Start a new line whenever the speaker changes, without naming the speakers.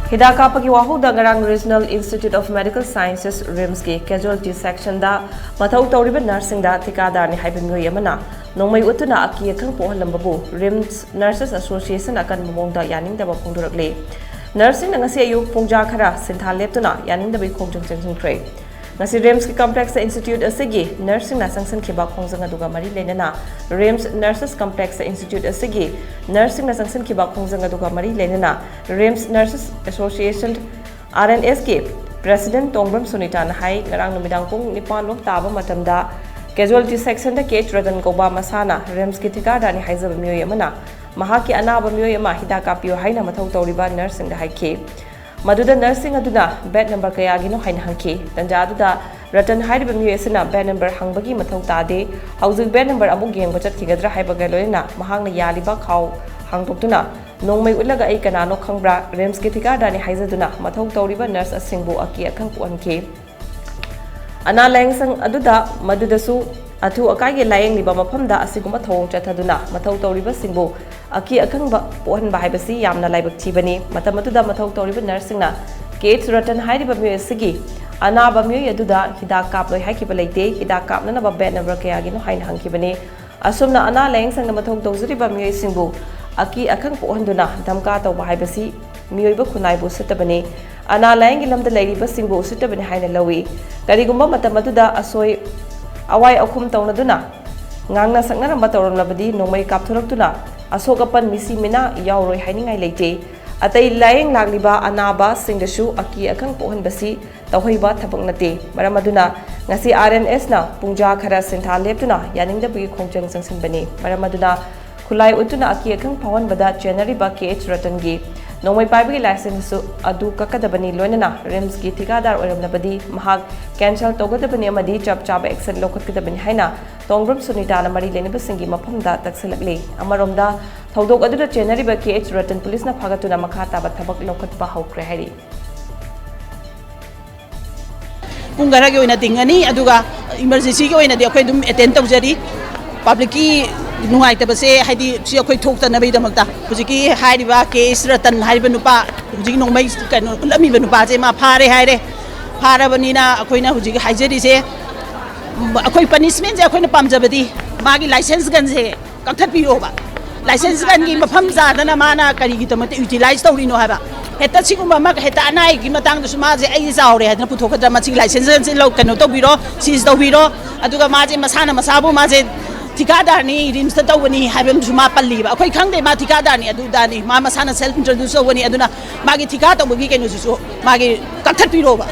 Hidakapagi Wahuda Erang Regional Institute of Medical Sciences RIMS ki casualty section da mathau tawriba nursing da thikadar ni haibin ngoi amana Nongmei Utlaga Kihallubagi Erang RIMS Nurses Association akan momongda yaning da phongdorakle nursing ngasi ayu pungja khara sintha leptuna yaning da bi khongjang changchang khre ngasi RIMS ki complex institute asigi nursing na sangsan khiba khongjang aduga mari lenana RIMS Nurses Complex Institute asigi nursing na sangsan khiba khongjang aduga mari lenana RIMS Nurses Association RNS ki President Tongbram Sunita na hai ngarang numidang pung nipan lom taba matamda casualty section da ke Ratan Koba Masana RIMS ki thikada ni haizab myoy amana mahaki anaba myoy ama hidakapio haina mathau tawriba nursing da haike maduda nursing aduna bed number kaya gino haina hanke tanja aduda Ratan hairiba myoy asina bed number hangbagi mathau tade hauzik bed number amu geng bachat kigadra haibaga loina mahangna yaliba khaw hangtoktuna Nongmei Utlaga kanano khangbra RIMS ki thikada ni haizaduna mathau tawriba nurse asingbu aki akhang puanke ana langsang aduda madudasu athu akage layeng liba mafamda asiguma thong chathaduna mathau tawriba singbu aki akhangba pohan ba haibasi yamna laibak thibani matamaduda mathau tawriba nursing na Kate Ratan hairiba myoy asigi anaba myoy aduda hidak kap loi haikiba leite hidak kap na ba bed number kayagi no hain hangkibani asumna ana langsang na mathau tawzriba myoy singbu aki akhang pohanduna damka tawba haibasi myoy ba khunai bu satabani ana laing lamda leiriba singbu sutabani haina lawi karigumba matamaduda asoi awai akhum tawnaduna ngangna sakna ramba tawramlabadi Nongmei kapthuraktuna asokapan misi mina yauroi hainingai leite atai laing lagliba anaba singdasu aki akhang pohanbasi tawhaiba thabak nate maramaduna ngasi RNS na pungja khara sintha leptuna yaningda bi khongchang sangsinbani maramaduna khulai utuna aki akhang phawan bada January ba KH Ratan gi Nongmei paibi license adu kakadabani loinana RIMS ki thikadar oiramnabadi mahak cancel togadabani amadi chap chap action lokhatkadabani haina Tongbram Sunita na mari leniba singi maphamda taksalakle amaromda thodok aduda January ba KH Ratan police na phagatuna makhata ba thabak lokhatba haukre hairi
pungara ge oina tingani aduga emergency ge oina di akhoi dum attend tawjari public ki nungai tabase haidi si akhoi thokta na bai damakta hujiki hairiba KH Ratan hairiba nupa hujiki Nongmei kano lami ba nupa je ma phare haire pharabani na akhoi na hujiki haijeri se akhoi punishment je akhoi na pamjabadi magi license gan se kakthap piro ba license gan gi mafam za dana mana kari gi tamate utilize tawri no haba heta siguma ma heta anai gi matang du suma je ai zaure hadna puthokadra ma chi license se lo kano tawbiro seize tawbiro aduga ma je masana masabu ma je Tikadar ni RIMS ta tawani habem suma palli ba akhoi khangde ma tikadar ni adu dani ma masana self introduce wani aduna magi tikata bugi kenu su magi kakthap piro ba